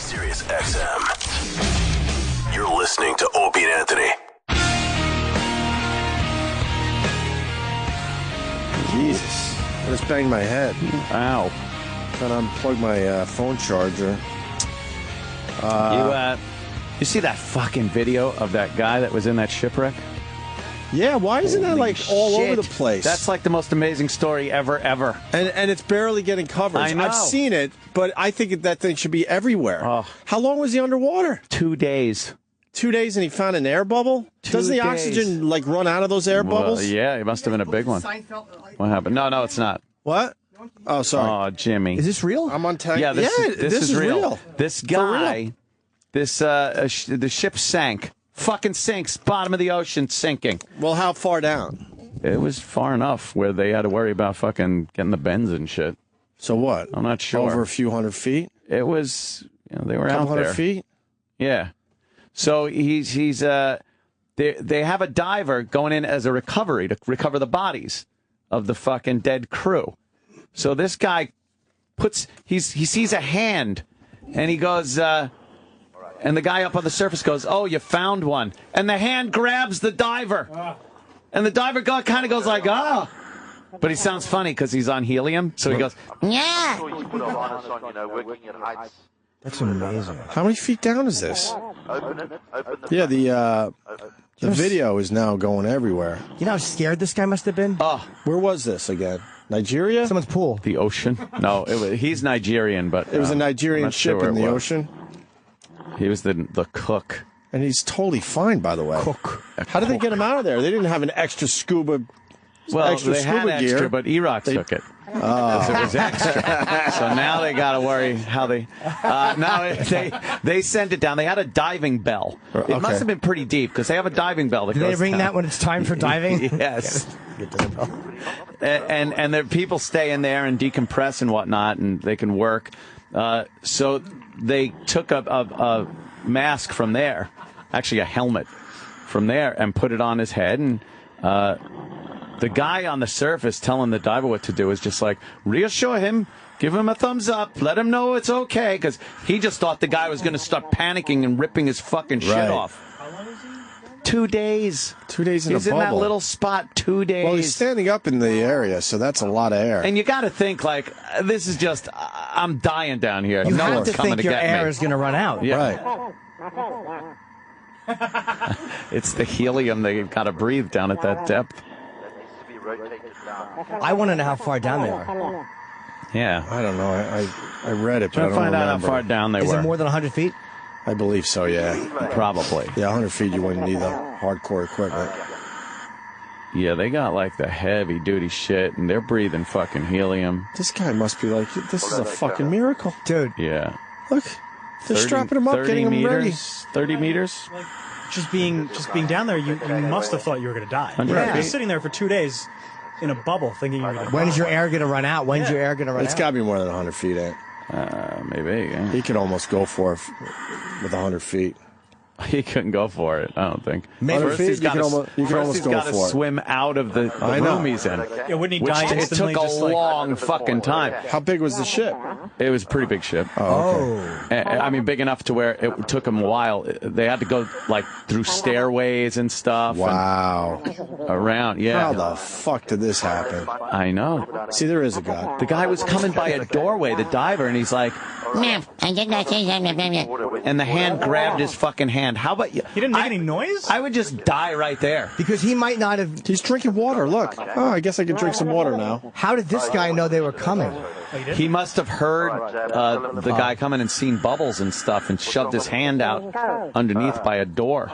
Sirius XM. You're listening to Opie and Anthony. Jesus. I just banged my head. Ow. Trying to unplug my phone charger. You see that fucking video of that guy that was in that shipwreck? Yeah, why isn't that like all Shit. over the place? That's like the most amazing story ever. And it's barely getting coverage. I know. I've seen it, but I think that thing should be everywhere. Oh. How long was he underwater? 2 days. 2 days and he found an air bubble? 2 Doesn't the days. oxygen like run out of those air bubbles? Yeah, it must have been a big one. What happened? No, it's not. What? Oh, sorry. Oh, Jimmy. Is this real? I'm on tag. Yeah, this is real. This guy, real. the ship sank. Fucking sinks. Bottom of the ocean sinking. Well, how far down? It was far enough where they had to worry about fucking getting the bends and shit. So what? I'm not sure. Over a few hundred feet? It was, they were A couple out there. hundred feet? Yeah. So they have a diver going in as a recovery to recover the bodies of the fucking dead crew. So this guy he sees a hand and he goes, and the guy up on the surface goes, "Oh, you found one." And the hand grabs the diver. And the diver kind of goes like, "Ah." But he sounds funny because he's on helium. So he goes, "Yeah." That's amazing. How many feet down is this? Yeah, the video is now going everywhere. You know how scared this guy must have been? Where was this again? Nigeria? Someone's pool. The ocean? No, he's Nigerian, but It was a Nigerian ship in the ocean. He was the cook. And he's totally fine, by the way. Cook. How did they get him out of there? They didn't have an extra scuba Well, extra they scuba had extra, gear. but Iraq took it. Because it was extra. So now they got to worry how they... they sent it down. They had a diving bell. It must have been pretty deep, because they have a diving bell that Do goes they ring down. that when it's time for diving? Yes. And there people stay in there and decompress and whatnot, and they can work. So they took a mask from there, actually a helmet from there, and put it on his head. And the guy on the surface telling the diver what to do is just like, reassure him, give him a thumbs up, let him know it's okay, because he just thought the guy was going to start panicking and ripping his fucking shit off. 2 days. 2 days in He's a in bubble. that little spot 2 days. Well, he's standing up in the area, so that's a lot of air. And you got to think, like, this is just, I'm dying down here. You No have one's to coming think to your get air me. is going to run out. Yeah. Right. It's the helium they got to breathe down at that depth. I want to know how far down they are. Yeah. I don't know. I read it, but I Trying don't to find out how remember. far down they Is were. it more than 100 feet? I believe so, yeah. Probably. Yeah, 100 feet, you wouldn't need the hardcore equipment. Yeah, they got like the heavy duty shit, and they're breathing fucking helium. This guy must be like, this is a fucking miracle. Dude. Yeah. Look, they're strapping him up, getting him meters, ready. 30 meters? Just being down there, you must have thought you were going to die. 100 You're feet. just sitting there for 2 days in a bubble thinking you're going to die. When's your air going to run out? When's your air going to run It's out? got to be more than 100 feet, Ant. Maybe, yeah. He could almost go for it with 100 feet. He couldn't go for it, I don't think. Maybe. First, feet, he's you got can almost go to for it. swim out of the I know. room he's in. Yeah, wouldn't he Which die it instantly? took a just like, long fucking time. How big was the ship? It was a pretty big ship. Oh, okay. I mean, big enough to where it took them a while. They had to go like through stairways and stuff. Wow. And around, yeah. How the fuck did this happen? I know. See, there is a God. The guy was coming by a doorway, the diver, and he's like, Ma'am, I did not say something. and the hand grabbed his fucking hand. How about you? He didn't make any noise? I would just die right there. Because he might not have... He's drinking water. Look. Oh, I guess I could drink some water now. How did this guy know they were coming? He must have heard the guy coming and seen bubbles and stuff and shoved his hand out underneath by a door.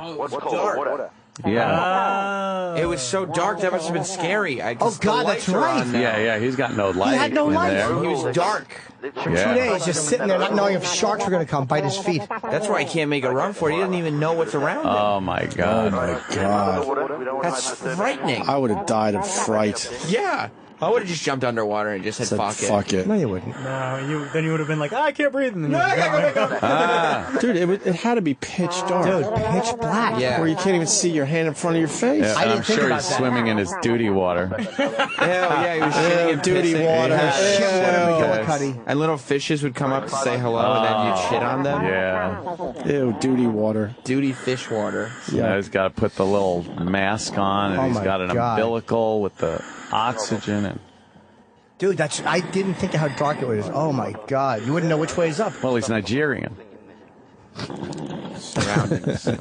Yeah. It was so dark, that must have been scary. Oh, God, that's right. Yeah, he's got no light. He had no in light. there. He was dark. For 2 days, just sitting there not knowing if sharks were going to come bite his feet. That's why he can't make a run for it. He doesn't even know what's around him. Oh, my God. Oh, my God. That's frightening. I would have died of fright. Yeah. I would have just jumped underwater and just said, Fuck it. No, you wouldn't. No, then you would have been like, I can't breathe. And then Dude, it had to be pitch dark. Dude, pitch black. Yeah. Where you can't even see your hand in front of your face. Yeah, I and didn't I'm think sure about he's that. swimming in his duty water. Yeah, he was shitting in Duty pissing. water. Yeah. Ew. McGillicuddy. And little fishes would come up to say hello, and then you'd shit on them. Yeah. Ew, duty water. Duty fish water. Yeah. He's got to put the little mask on, and Oh he's my got an God. umbilical with the oxygen. And Dude, I didn't think of how dark it was. Oh my God. You wouldn't know which way is up. well, he's Nigerian. Surroundings. You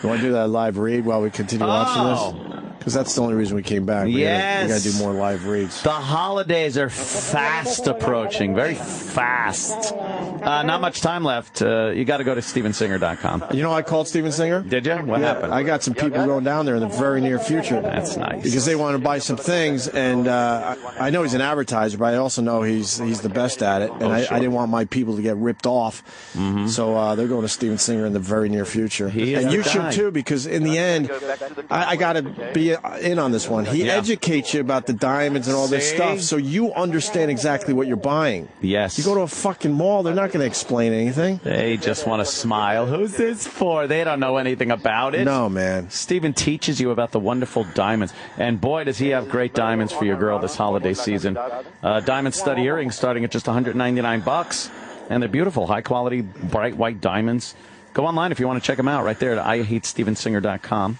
want to do that live read while we continue watching this? Because that's the only reason we came back. We gotta do more live reads. The holidays are fast approaching, very fast. Not much time left. You got to go to StevenSinger.com. You know, I called Steven Singer. Did you? What happened? I got some people going down there in the very near future. That's nice. Because they want to buy some things, and I know he's an advertiser, but I also know he's the best at it, and I didn't want my people to get ripped off. Mm-hmm. So they're going to Steven Singer in the very near future. And you should too, because in the end, I got to be in on this one. He educates you about the diamonds and all this stuff, so you understand exactly what you're buying. Yes. You go to a fucking mall, they're not going to explain anything. They just want to smile. Who's this for? They don't know anything about it. No, man. Steven teaches you about the wonderful diamonds. And boy, does he have great diamonds for your girl this holiday season. Diamond stud earrings starting at just $199. And they're beautiful, high-quality, bright white diamonds. Go online if you want to check them out right there at IHateStevenSinger.com.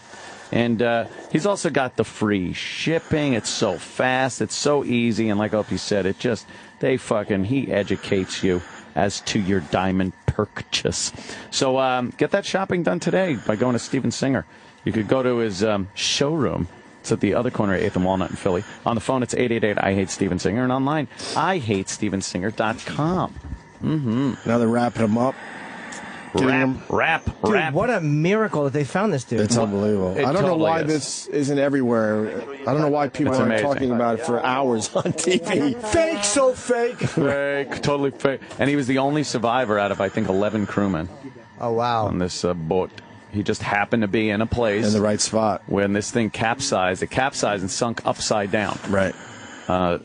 And he's also got the free shipping. It's so fast. It's so easy. And like Opie said, he educates you as to your diamond purchase. So get that shopping done today by going to Steven Singer. You could go to his showroom. It's at the other corner of 8th and Walnut in Philly. On the phone, it's 888-I-HATE-StevenSinger. And online, IHateStevenSinger.com. Mm-hmm. Now they're wrapping them up. Rap. Dude, what a miracle that they found this dude. It's unbelievable. I don't know why this isn't everywhere. I don't know why people aren't talking about it for hours on TV. Fake, so fake. Fake, totally fake. And he was the only survivor out of, I think, 11 crewmen. Oh, wow. On this boat. He just happened to be in a place. In the right spot. When this thing capsized. It capsized and sunk upside down. Right.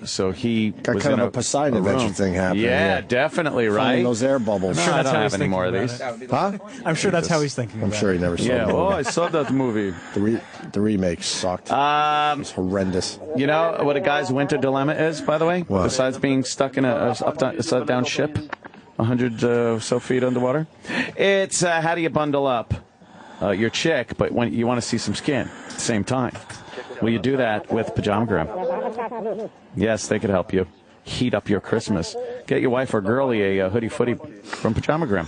So he got was kind in of a Poseidon Adventure thing happening. Yeah, definitely, right? Finding those air bubbles. I'm sure that's I don't have any more of these. Huh? I'm sure that's how he's thinking. I'm sure he never saw Yeah, the movie. I saw that movie. The remake sucked. It was horrendous. You know what a guy's winter dilemma is, by the way? What? Besides being stuck in a upside-down ship, 100 or so feet underwater? It's how do you bundle up your chick, but when you want to see some skin at the same time? Well, you do that with Pajamagram. Yes, they could help you heat up your Christmas. Get your wife or girlie a hoodie footy from Pajamagram.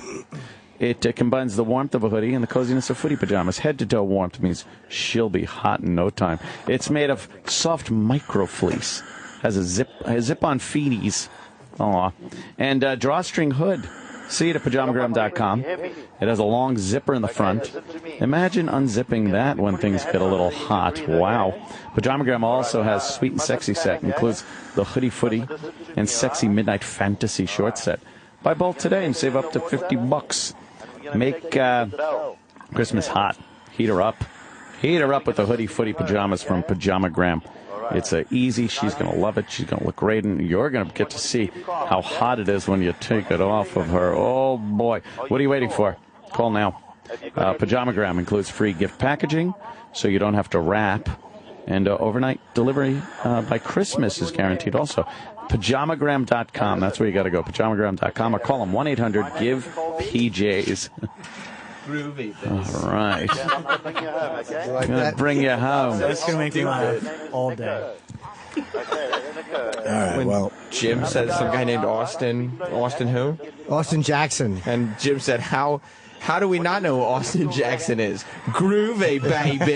It combines the warmth of a hoodie and the coziness of footy pajamas. Head-to-toe warmth means she'll be hot in no time. It's made of soft micro fleece. Has a zip-on feeties. Aw. And drawstring hood. See it at Pajamagram.com. It has a long zipper in the front. Imagine unzipping that when things get a little hot. Wow. Pajamagram also has Sweet and Sexy set. Includes the hoodie footy and sexy midnight fantasy short set. Buy both today and save up to $50. Make Christmas hot. Heat her up. Heat her up with the hoodie footy pajamas from Pajamagram. It's easy. She's going to love it. She's going to look great, and you're going to get to see how hot it is when you take it off of her. Oh, boy. What are you waiting for? Call now. Pajamagram includes free gift packaging, so you don't have to wrap, and overnight delivery by Christmas is guaranteed also. Pajamagram.com. That's where you got to go. Pajamagram.com, or call them 1-800-GIVE-PJs. Groovy. All right. Gonna bring you home. That's going to make me laugh all day. All right, well. Jim said some guy named Austin. Austin who? Austin Jackson. And Jim said, how do we not know who Austin Jackson is? Groovy, baby.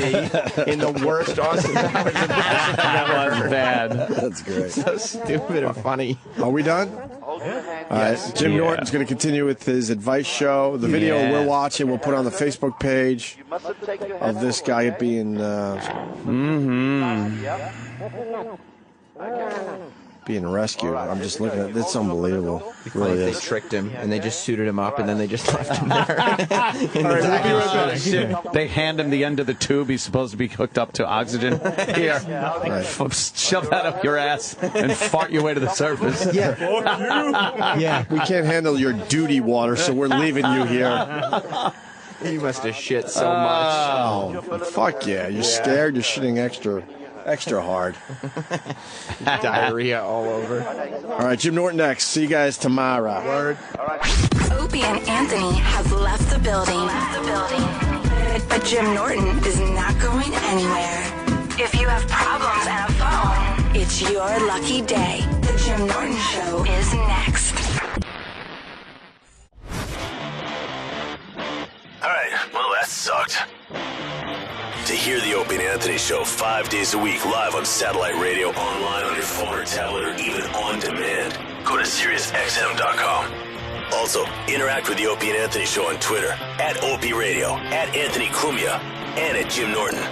In the worst Austin Powers impression That was bad. That's great. So stupid and funny. Are we done? All right. Jim Norton's going to continue with his advice show. The video we're watching, we'll put on the Facebook page of this guy being... being rescued. I'm just looking at it. It's unbelievable. It really They is. tricked him, and they just suited him up, and then they just left him there. In the back of the ship. They hand him the end of the tube. He's supposed to be hooked up to oxygen. Here, shove that up your ass and fart your way to the surface. Yeah. We can't handle your duty water, so we're leaving you here. You must have shit so much. Oh, fuck yeah. You're scared. You're shitting extra hard. Diarrhea all over. All right, Jim Norton next. See you guys tomorrow. Word. Opie and Anthony have left the building. But Jim Norton is not going anywhere. If you have problems and a phone, it's your lucky day. The Jim Norton Show is next. All right, well, that sucked. To hear the Opie and Anthony Show 5 days a week live on satellite radio, online on your phone or tablet, or even on demand, go to SiriusXM.com. Also, interact with the Opie and Anthony Show on Twitter, @Opie Radio, @Anthony Cumia, and @Jim Norton.